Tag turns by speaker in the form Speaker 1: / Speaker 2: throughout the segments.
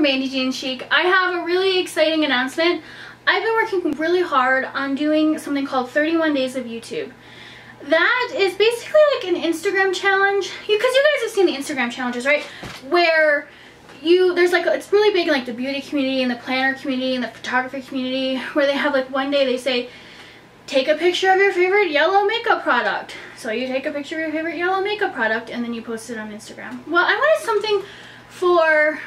Speaker 1: Mandy Jean Chic. I have a really exciting announcement. I've been working really hard on doing something called 31 Days of YouTube. That is basically like an Instagram challenge, because you guys have seen the Instagram challenges, right? Where there's like, it's really big in like the beauty community and the planner community and the photography community, where they have like one day they say, take a picture of your favorite yellow makeup product. So you take a picture of your favorite yellow makeup product and then you post it on Instagram. Well, I wanted something for,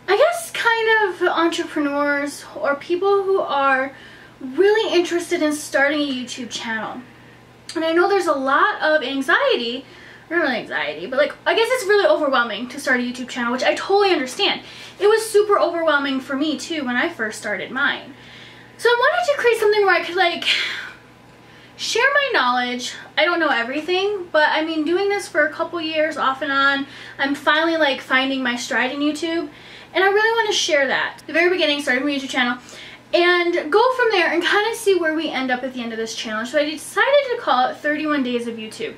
Speaker 1: I guess, kind of entrepreneurs or people who are really interested in starting a YouTube channel. And I know there's a lot of anxiety, not really anxiety, but like, I guess it's really overwhelming to start a YouTube channel, which I totally understand. It was super overwhelming for me too when I first started mine. So I wanted to create something where I could like share my knowledge. I don't know everything, but I mean, doing this for a couple years off and on, I'm finally like finding my stride in YouTube, and I really want to share that. At the very beginning, started my YouTube channel, and go from there and kind of see where we end up at the end of this challenge. So I decided to call it 31 Days of YouTube.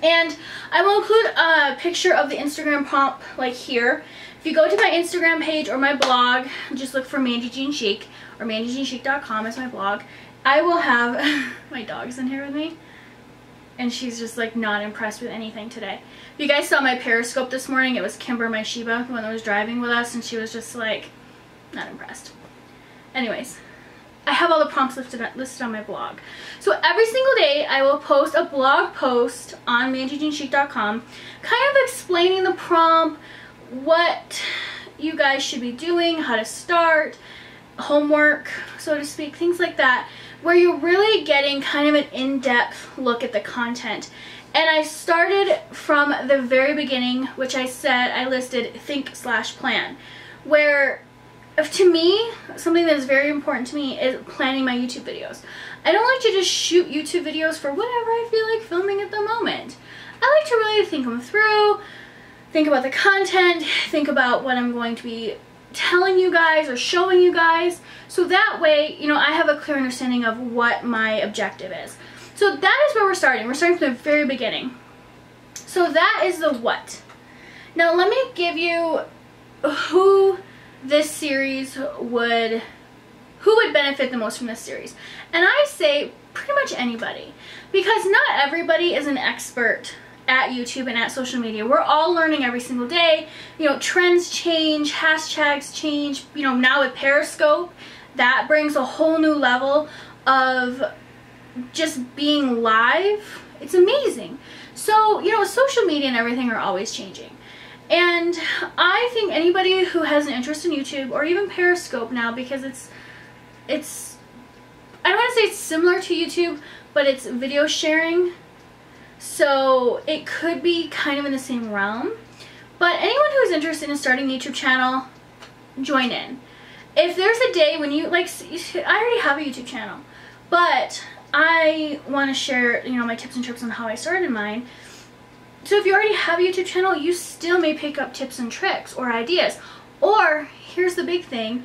Speaker 1: And I will include a picture of the Instagram prompt like here. If you go to my Instagram page or my blog, just look for Mandy Jean Chic, or mandyjeanchic.com is my blog. I will have my dog's in here with me, and she's just like not impressed with anything today. If you guys saw my Periscope this morning, it was Kimber, my Shiba, the one that was driving with us, and she was just like not impressed. Anyways, I have all the prompts listed on my blog. So every single day I will post a blog post on mandyjeanchic.com kind of explaining the prompt, what you guys should be doing, how to start, homework, so to speak, things like that, where you're really getting kind of an in-depth look at the content. And I started from the very beginning, which I said I listed think/plan, where to me, something that is very important to me is planning my YouTube videos. I don't like to just shoot YouTube videos for whatever I feel like filming at the moment. I like to really think them through, think about the content, think about what I'm going to be telling you guys or showing you guys, so that way, you know, I have a clear understanding of what my objective is. So that is where we're starting. We're starting from the very beginning. So that is the what. Now let me give you who this series would benefit the most from this series. And I say pretty much anybody, because not everybody is an expert at YouTube and at social media. We're all learning every single day. You know, trends change, hashtags change. You know, now with Periscope, that brings a whole new level of just being live. It's amazing. So, you know, social media and everything are always changing. And I think anybody who has an interest in YouTube or even Periscope now, because it's I don't want to say it's similar to YouTube, but it's video sharing. So it could be kind of in the same realm. But anyone who's interested in starting a YouTube channel, join in. If there's a day when you, like, I already have a YouTube channel, but I want to share, you know, my tips and tricks on how I started mine. So if you already have a YouTube channel, you still may pick up tips and tricks or ideas. Or, here's the big thing,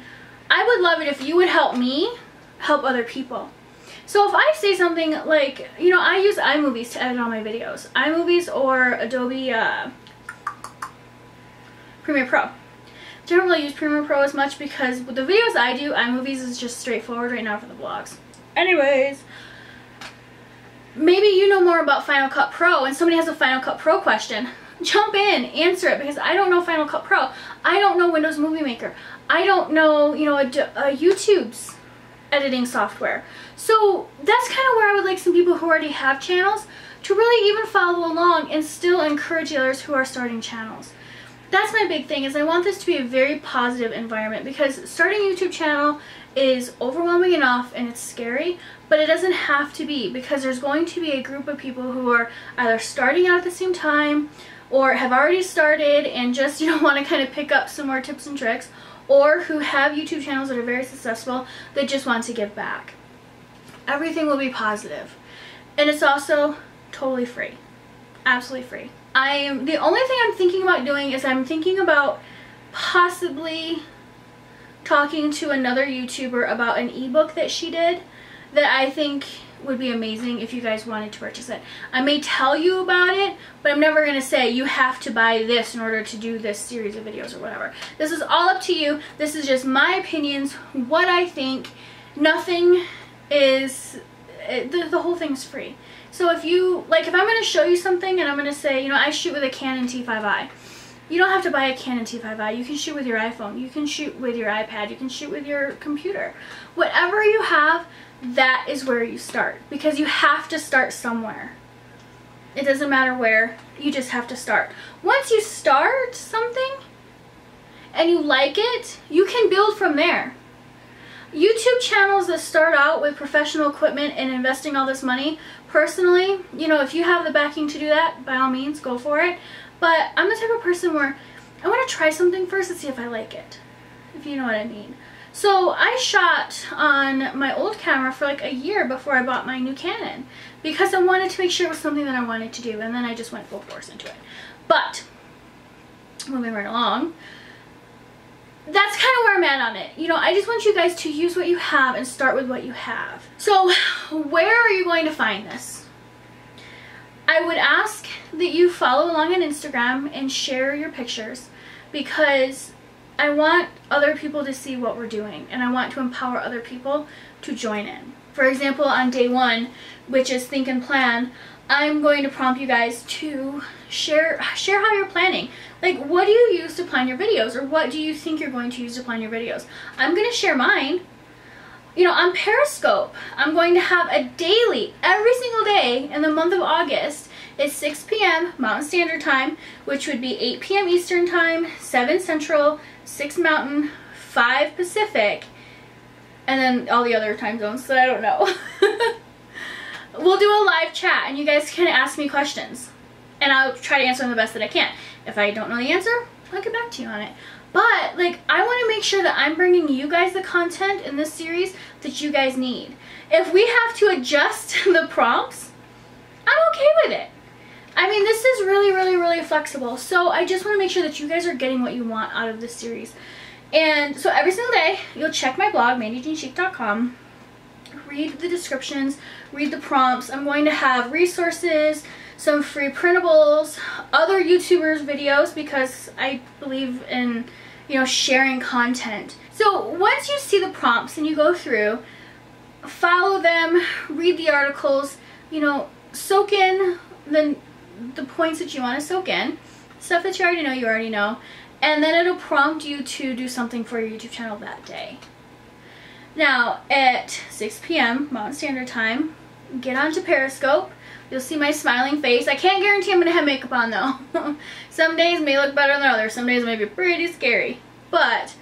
Speaker 1: I would love it if you would help me help other people. So if I say something like, you know, I use iMovies to edit all my videos. iMovies or Adobe Premiere Pro. I don't really use Premiere Pro as much because with the videos I do, iMovies is just straightforward right now for the vlogs. Anyways, maybe you know more about Final Cut Pro and somebody has a Final Cut Pro question. Jump in, answer it, because I don't know Final Cut Pro. I don't know Windows Movie Maker. I don't know, you know, YouTube's editing software. So that's kind of where I would like some people who already have channels to really even follow along and still encourage others who are starting channels. That's my big thing, is I want this to be a very positive environment, because starting a YouTube channel is overwhelming enough and it's scary, but it doesn't have to be, because there's going to be a group of people who are either starting out at the same time or have already started and just, you know, want to kind of pick up some more tips and tricks, or who have YouTube channels that are very successful that just want to give back. Everything will be positive. And it's also totally free. Absolutely free. The only thing I'm thinking about doing is I'm thinking about possibly talking to another YouTuber about an ebook that she did that I think would be amazing if you guys wanted to purchase it. I may tell you about it, but I'm never going to say you have to buy this in order to do this series of videos or whatever. This is all up to you. This is just my opinions, what I think. Nothing is, the whole thing's free. So if you, like, if I'm going to show you something and I'm going to say, you know, I shoot with a Canon T5i. You don't have to buy a Canon T5i. You can shoot with your iPhone. You can shoot with your iPad. You can shoot with your computer. Whatever you have, that is where you start. Because you have to start somewhere. It doesn't matter where. You just have to start. Once you start something and you like it, you can build from there. YouTube channels that start out with professional equipment and investing all this money, personally, you know, if you have the backing to do that, by all means, go for it. But I'm the type of person where I want to try something first and see if I like it, if you know what I mean. So I shot on my old camera for like a year before I bought my new Canon because I wanted to make sure it was something that I wanted to do, and then I just went full force into it. But moving right along, that's kind of where I'm at on it. You know, I just want you guys to use what you have and start with what you have. So where are you going to find this? I would ask that you follow along on Instagram and share your pictures, because I want other people to see what we're doing and I want to empower other people to join in. For example, on day 1, which is Think and Plan, I'm going to prompt you guys to share how you're planning. Like, what do you use to plan your videos, or what do you think you're going to use to plan your videos? I'm going to share mine. You know, on Periscope, I'm going to have a daily, every single day in the month of August. It's 6 p.m. Mountain Standard Time, which would be 8 p.m. Eastern Time, 7 Central, 6 Mountain, 5 Pacific, and then all the other time zones that I don't know. We'll do a live chat and you guys can ask me questions and I'll try to answer them the best that I can. If I don't know the answer, I'll get back to you on it. But, like, I want to make sure that I'm bringing you guys the content in this series that you guys need. If we have to adjust the prompts, I'm okay with it. I mean, this is really, really, really flexible. So I just want to make sure that you guys are getting what you want out of this series. And so every single day, you'll check my blog, mandyjeanchic.com. Read the descriptions, read the prompts. I'm going to have resources, some free printables, other YouTubers' videos, because I believe in, you know, sharing content. So once you see the prompts and you go through, follow them, read the articles, you know, soak in the points that you want to soak in. Stuff that you already know. And then it'll prompt you to do something for your YouTube channel that day. Now, at 6 p.m. Mountain Standard Time, get onto Periscope. You'll see my smiling face. I can't guarantee I'm going to have makeup on, though. Some days may look better than others. Some days may be pretty scary. But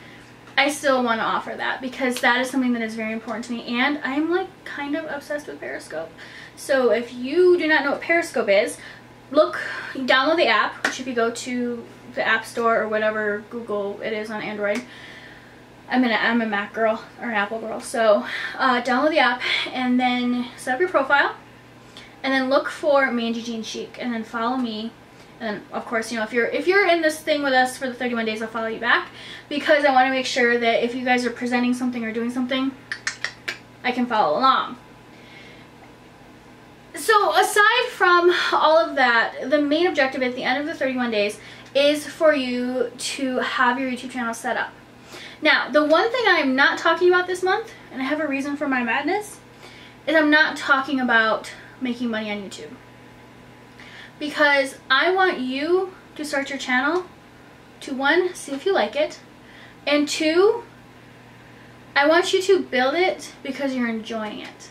Speaker 1: I still want to offer that because that is something that is very important to me. And I'm, like, kind of obsessed with Periscope. So if you do not know what Periscope is, download the app, which if you go to the App Store or whatever Google it is on Android, I'm a Mac girl or an Apple girl, so download the app and then set up your profile and then look for Mandy Jean Chic and then follow me. And of course, you know, if you're in this thing with us for the 31 days, I'll follow you back because I want to make sure that if you guys are presenting something or doing something, I can follow along. So aside from all of that, the main objective at the end of the 31 days is for you to have your YouTube channel set up. Now, the one thing I am not talking about this month, and I have a reason for my madness, is I'm not talking about making money on YouTube. Because I want you to start your channel to, 1, see if you like it, and 2, I want you to build it because you're enjoying it.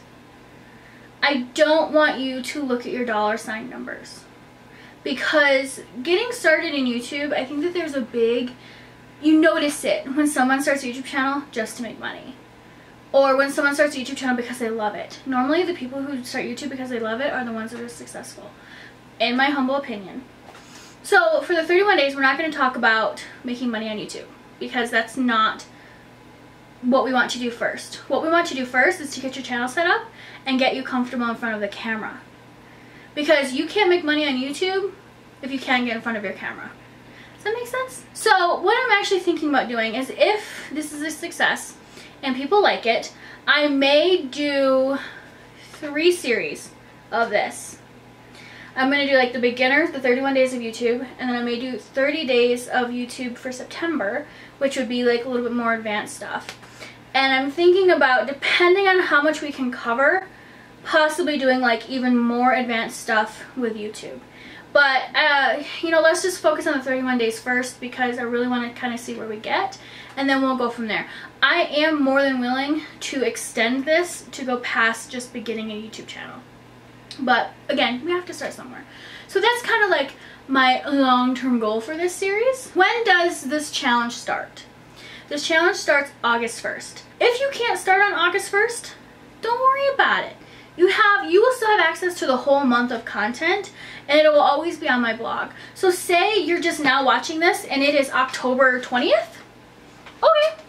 Speaker 1: I don't want you to look at your $ numbers. Because getting started in YouTube, I think that there's a big... You notice it when someone starts a YouTube channel just to make money. Or when someone starts a YouTube channel because they love it. Normally the people who start YouTube because they love it are the ones that are successful. In my humble opinion. So for the 31 days, we're not going to talk about making money on YouTube. Because that's not what we want to do first. What we want to do first is to get your channel set up and get you comfortable in front of the camera. Because you can't make money on YouTube if you can't get in front of your camera. Does that make sense? So what I'm actually thinking about doing is, if this is a success and people like it, I may do 3 series of this. I'm going to do like the beginner, the 31 days of YouTube, and then I'm going to do 30 days of YouTube for September, which would be like a little bit more advanced stuff. And I'm thinking about, depending on how much we can cover, possibly doing like even more advanced stuff with YouTube. But, you know, let's just focus on the 31 days first because I really want to kind of see where we get, and then we'll go from there. I am more than willing to extend this to go past just beginning a YouTube channel. But again, we have to start somewhere. So that's kind of like my long-term goal for this series. When does this challenge start? This challenge starts August 1st. If you can't start on August 1st, don't worry about it. You will still have access to the whole month of content, and it will always be on my blog. So say you're just now watching this and it is October 20th. Okay,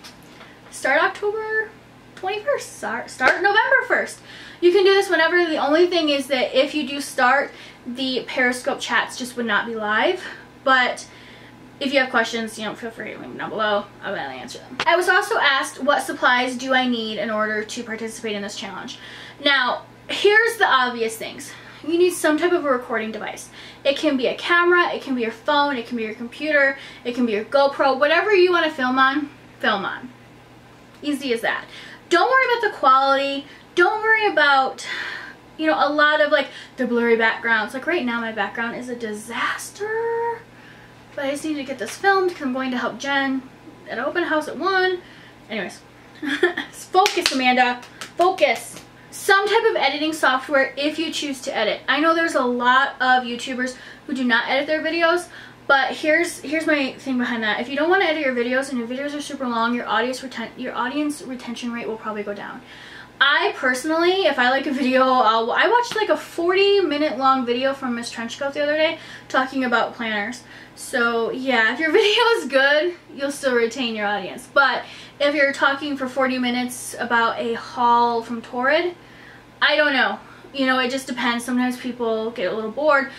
Speaker 1: start October 21st, start November 1st. You can do this whenever. The only thing is that if you do start, the Periscope chats just would not be live. But if you have questions, you know, feel free to leave them down below. I will answer them. I was also asked, what supplies do I need in order to participate in this challenge? Now, here's the obvious things. You need some type of a recording device. It can be a camera, it can be your phone, it can be your computer, it can be your GoPro, whatever you want to film on, film on. Easy as that. Don't worry about the quality. Don't worry about, you know, a lot of like the blurry backgrounds. Like right now my background is a disaster. But I just need to get this filmed because I'm going to help Jen at open house at 1. Anyways. Focus, Amanda. Focus. Some type of editing software if you choose to edit. I know there's a lot of YouTubers who do not edit their videos, but here's my thing behind that. If you don't want to edit your videos and your videos are super long, your audience retention rate will probably go down. I personally, if I like a video, I watched like a 40-minute long video from Miss Trenchcoat the other day talking about planners. So yeah, if your video is good, you'll still retain your audience. But if you're talking for 40 minutes about a haul from Torrid, I don't know. You know, it just depends. Sometimes people get a little bored.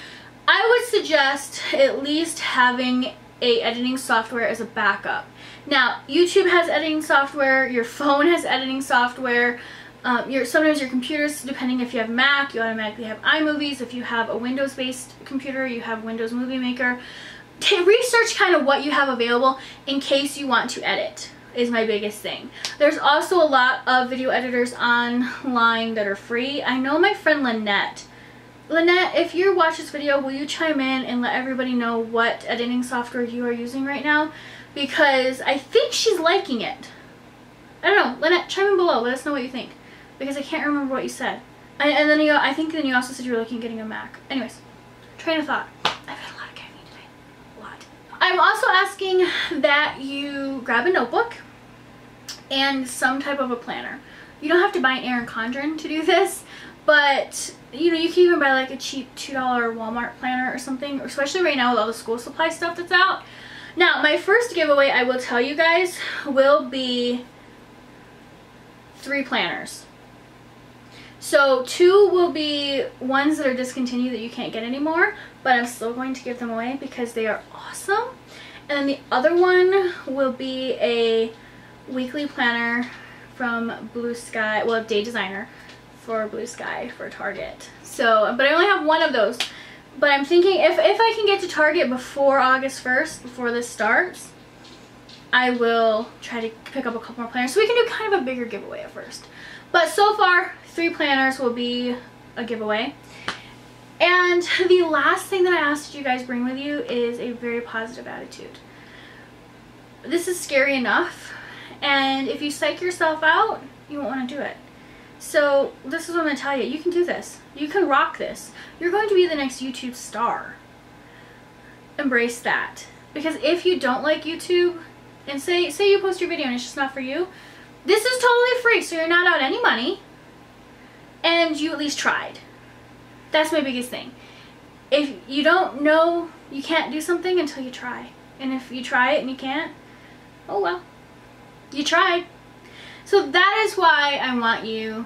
Speaker 1: I would suggest at least having a editing software as a backup. Now, YouTube has editing software, your phone has editing software, sometimes your computers, depending if you have Mac, you automatically have iMovies. If you have a Windows-based computer, you have Windows Movie Maker. Research kind of what you have available in case you want to edit is my biggest thing. There's also a lot of video editors online that are free. I know my friend Lynette. Lynette, if you watch this video, will you chime in and let everybody know what editing software you are using right now? Because I think she's liking it. I don't know. Lynette, chime in below. Let us know what you think. Because I can't remember what you said. And then I think then you also said you were looking at getting a Mac. Anyways, train of thought. I've had a lot of caffeine today. A lot. I'm also asking that you grab a notebook and some type of a planner. You don't have to buy an Erin Condren to do this, but you know, you can even buy like a cheap $2 Walmart planner or something, especially right now with all the school supply stuff that's out. Now, my first giveaway, I will tell you guys, will be 3 planners. So 2 will be ones that are discontinued that you can't get anymore, but I'm still going to give them away because they are awesome. And then the other one will be a weekly planner from Blue Sky, well, Day Designer for Blue Sky for Target. So, but I only have 1 of those. But I'm thinking if I can get to Target before August 1st, before this starts, I will try to pick up a couple more planners so we can do kind of a bigger giveaway at first. But so far, 3 planners will be a giveaway. And the last thing that I asked you guys bring with you is a very positive attitude. This is scary enough, and if you psych yourself out, you won't want to do it. So this is what I'm going to tell you. You can do this. You can rock this. You're going to be the next YouTube star. Embrace that. Because if you don't like YouTube, and say you post your video and it's just not for you, this is totally free, so you're not out any money, and you at least tried. That's my biggest thing. If you don't know, you can't do something until you try. And if you try it and you can't, oh well. You tried. So that is why I want you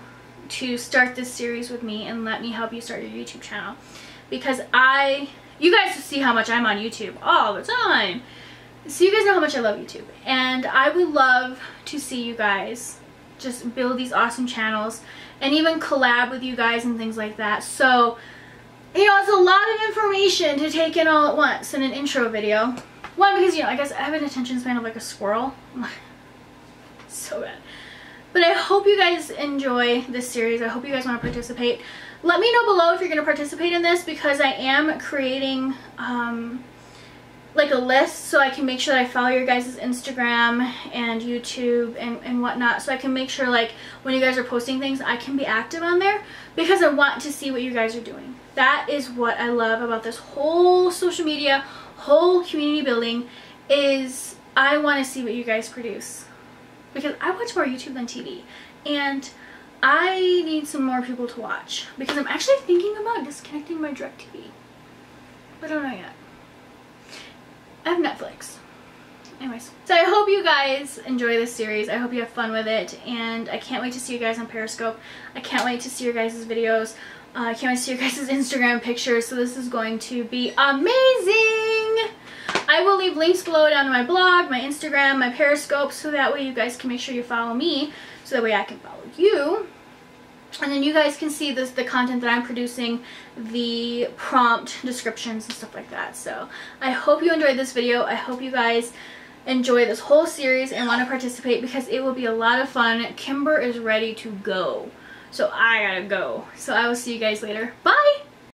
Speaker 1: to start this series with me and let me help you start your YouTube channel. Because you guys see how much I'm on YouTube all the time. So you guys know how much I love YouTube. And I would love to see you guys just build these awesome channels and even collab with you guys and things like that. So, you know, it's a lot of information to take in all at once in an intro video. One, because, you know, I guess I have an attention span of like a squirrel. So bad. But I hope you guys enjoy this series. I hope you guys want to participate. Let me know below if you're going to participate in this, because I am creating like a list so I can make sure that I follow your guys' Instagram and YouTube and whatnot, so I can make sure like when you guys are posting things I can be active on there, because I want to see what you guys are doing. That is what I love about this whole social media, whole community building, is I want to see what you guys produce, because I watch more YouTube than TV, and I need some more people to watch, because I'm actually thinking about disconnecting my DirecTV, but I don't know yet. I have Netflix. Anyways, so I hope you guys enjoy this series. I hope you have fun with it, and I can't wait to see you guys on Periscope. I can't wait to see your guys' videos. I can't wait to see your guys' Instagram pictures, so this is going to be amazing! I will leave links below down to my blog, my Instagram, my Periscope, so that way you guys can make sure you follow me, so that way I can follow you. And then you guys can see the content that I'm producing, the prompt descriptions and stuff like that. So I hope you enjoyed this video. I hope you guys enjoy this whole series and want to participate, because it will be a lot of fun. Kimber is ready to go, so I gotta go. So I will see you guys later. Bye!